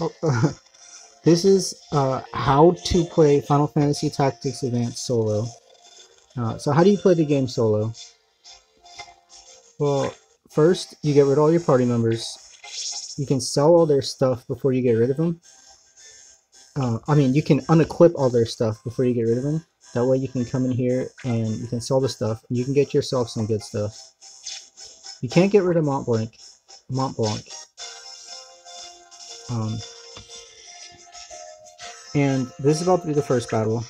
Oh, this is how to play Final Fantasy Tactics Advanced solo. So how do you play the game solo? Well, first you get rid of all your party members. You can sell all their stuff before you get rid of them. I mean, you can unequip all their stuff before you get rid of them. That way you can come in here and you can sell the stuff, and you can get yourself some good stuff. You can't get rid of Montblanc. And this is about to be the first battle.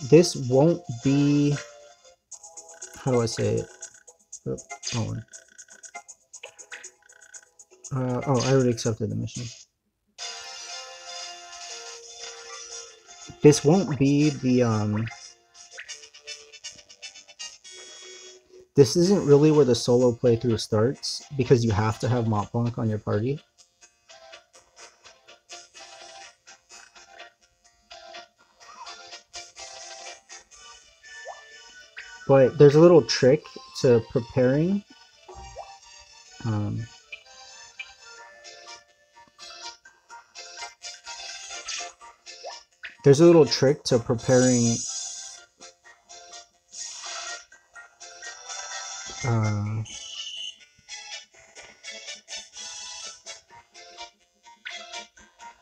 This won't be... How do I say it? Oh, I already accepted the mission. This won't be the, This isn't really where the solo playthrough starts, because you have to have Montblanc on your party. But there's a little trick to preparing. There's a little trick to preparing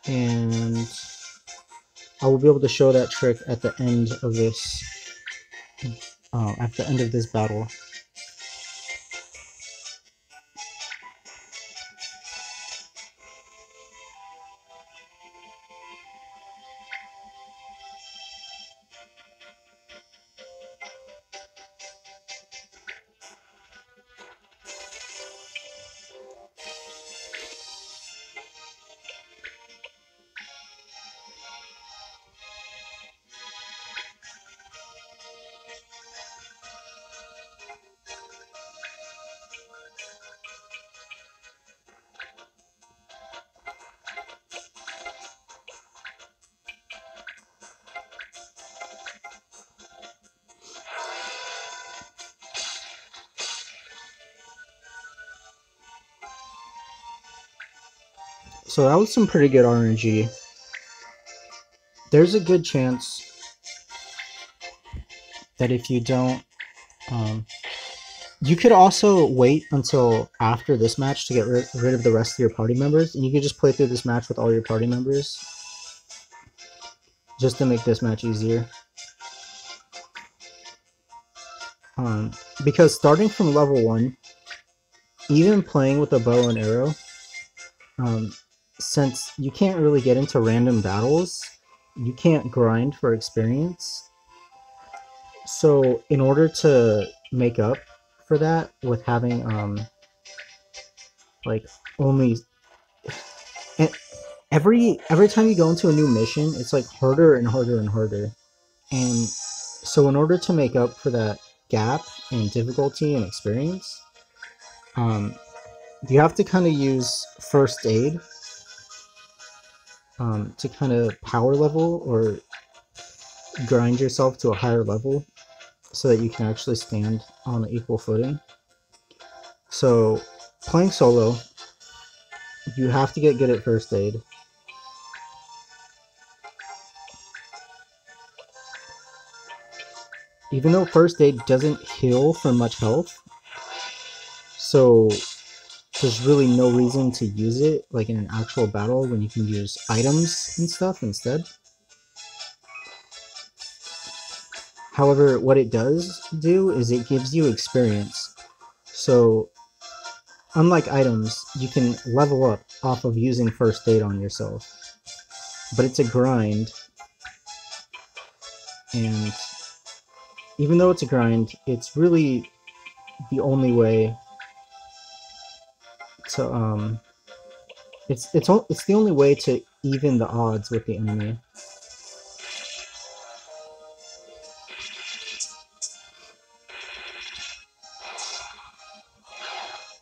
and I will be able to show that trick at the end of this battle. So that was some pretty good RNG. There's a good chance that if you don't... you could also wait until after this match to get rid of the rest of your party members, and you could just play through this match with all your party members, just to make this match easier. Because starting from level 1, even playing with a bow and arrow, since you can't really get into random battles, you can't grind for experience. So in order to make up for that with having like only every time you go into a new mission, it's like harder and harder and harder. And so in order to make up for that gap in difficulty and experience, you have to kind of use first aid to kind of power level or grind yourself to a higher level so that you can actually stand on an equal footing. So playing solo, you have to get good at first aid. Even though first aid doesn't heal for much health, so there's really no reason to use it like in an actual battle when you can use items and stuff instead. However, what it does do is it gives you experience. So unlike items, you can level up off of using first aid on yourself. But it's a grind, and even though it's a grind, it's really the only way to it's the only way to even the odds with the enemy.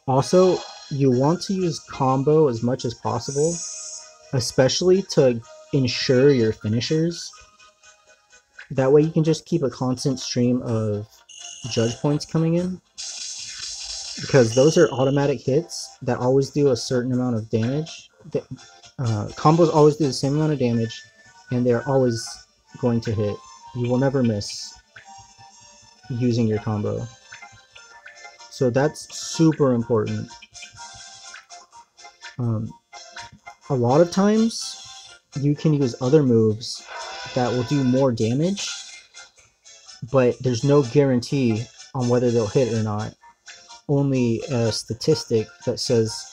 Also, you want to use combo as much as possible, especially to ensure your finishers. That way you can just keep a constant stream of judge points coming in. because those are automatic hits that always do a certain amount of damage. Combos always do the same amount of damage, and they're always going to hit. You will never miss using your combo. So that's super important. A lot of times, you can use other moves that will do more damage, but there's no guarantee on whether they'll hit or not. Only a statistic that says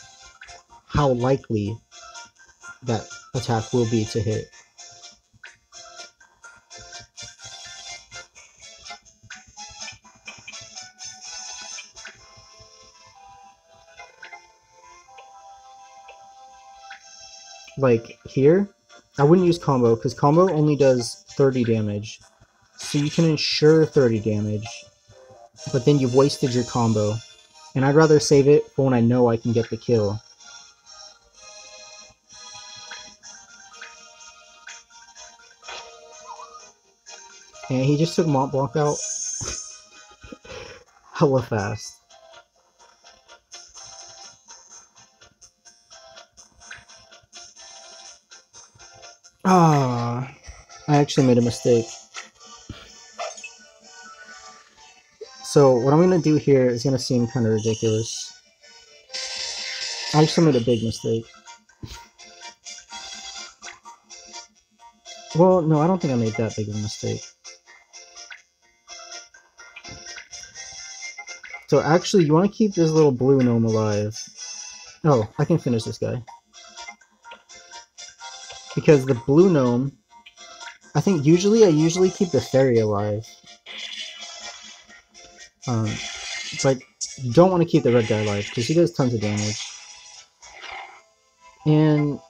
how likely that attack will be to hit. Like here, I wouldn't use combo because combo only does 30 damage. So you can ensure 30 damage, but then you've wasted your combo. And I'd rather save it for when I know I can get the kill. And he just took Montblanc out hella fast. Ah, I actually made a mistake. So what I'm going to do here is going to seem kind of ridiculous. I actually made a big mistake. Well, no, I don't think I made that big of a mistake. So actually, you want to keep this little blue gnome alive. Oh, I can finish this guy. Because the blue gnome, I think I usually keep the fairy alive. But you don't want to keep the red guy alive, because he does tons of damage. And...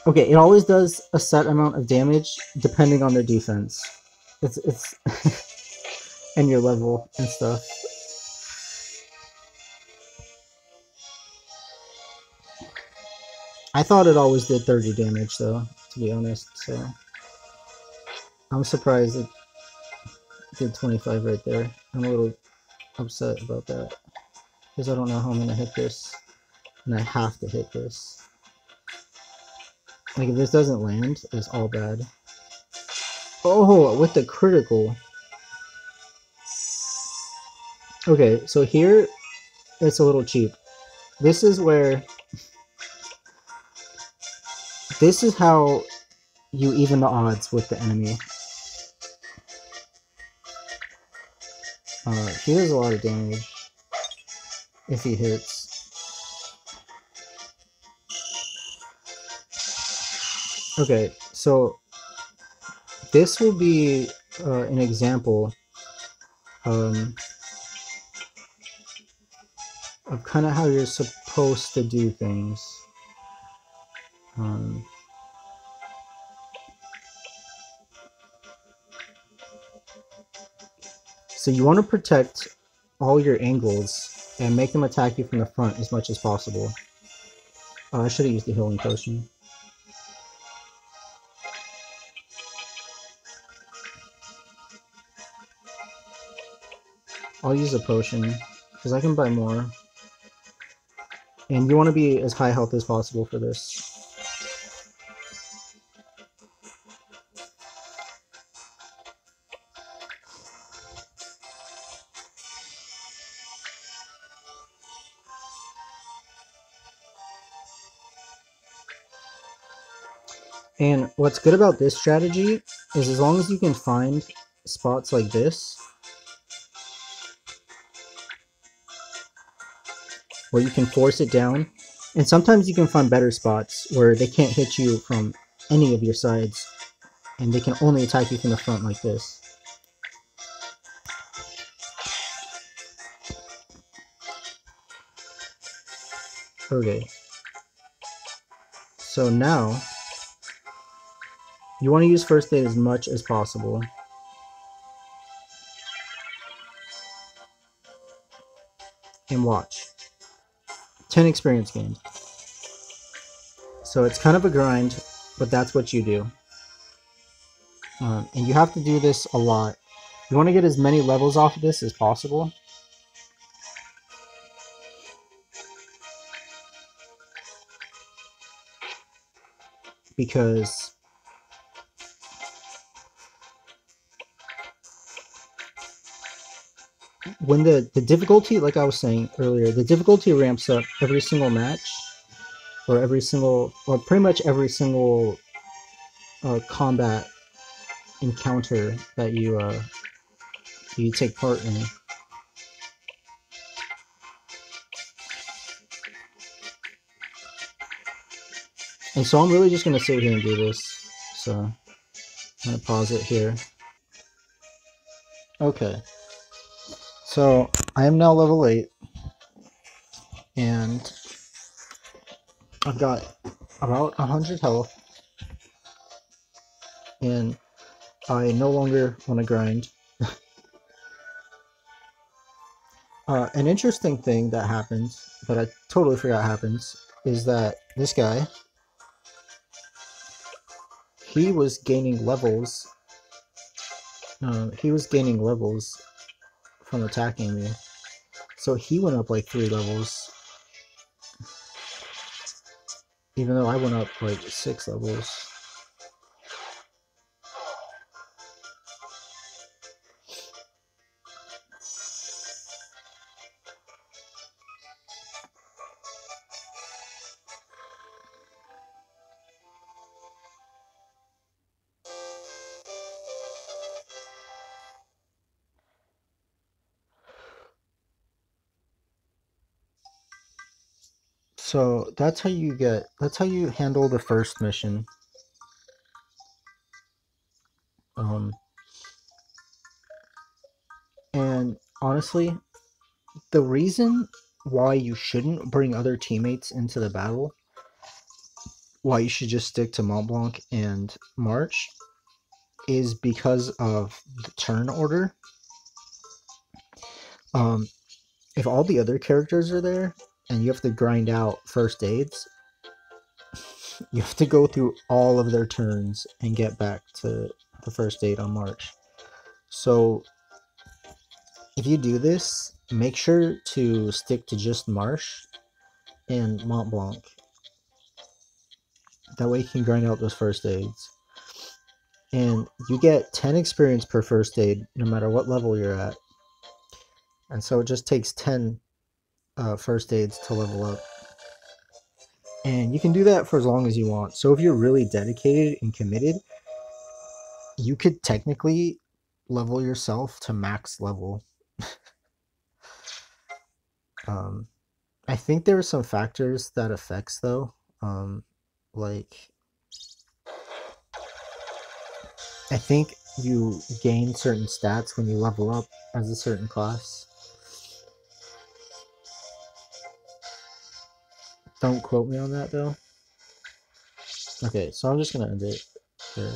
okay, it always does a set amount of damage, depending on their defense. It's and your level and stuff. I thought it always did 30 damage, though, to be honest, so... I'm surprised it did 25 right there. I'm a little upset about that, because I don't know how I'm going to hit this, and I have to hit this. Like, if this doesn't land, it's all bad. Oh, with the critical. Okay, so here, it's a little cheap. This is where... this is how you even the odds with the enemy. He does a lot of damage if he hits. Okay, so this will be an example of kind of how you're supposed to do things. So you want to protect all your angles and make them attack you from the front as much as possible. Oh, I should have used the healing potion. I'll use a potion, because I can buy more. And you want to be as high health as possible for this. And what's good about this strategy is as long as you can find spots like this, where you can force it down, and sometimes you can find better spots where they can't hit you from any of your sides, and they can only attack you from the front like this. Okay. So now, you want to use first aid as much as possible. And watch. 10 experience gained. So it's kind of a grind, but that's what you do. And you have to do this a lot You want to get as many levels off of this as possible. Because when the difficulty, like I was saying earlier, the difficulty ramps up every single match, or pretty much every single combat encounter that you take part in. And so I'm really just gonna sit here and do this. So I'm gonna pause it here. Okay. So I am now level 8, and I've got about 100 health, and I no longer want to grind. An interesting thing that happens, that I totally forgot happens, is that this guy, he was gaining levels. He was gaining levels from attacking me. So he went up like 3 levels, even though I went up like 6 levels. So that's how you handle the first mission. And honestly, the reason why you shouldn't bring other teammates into the battle, why you should just stick to Montblanc and March, is because of the turn order. If all the other characters are there and you have to grind out first aids, you have to go through all of their turns and get back to the first aid on March. So if you do this, make sure to stick to just Marsh and Montblanc. That way you can grind out those first aids. And you get 10 experience per first aid no matter what level you're at. And so it just takes 10 first aids to level up. And you can do that for as long as you want. So if you're really dedicated and committed, you could technically level yourself to max level. I think there are some factors that affects though. Like I think you gain certain stats when you level up as a certain class. Don't quote me on that though. Okay, so I'm just gonna end it here.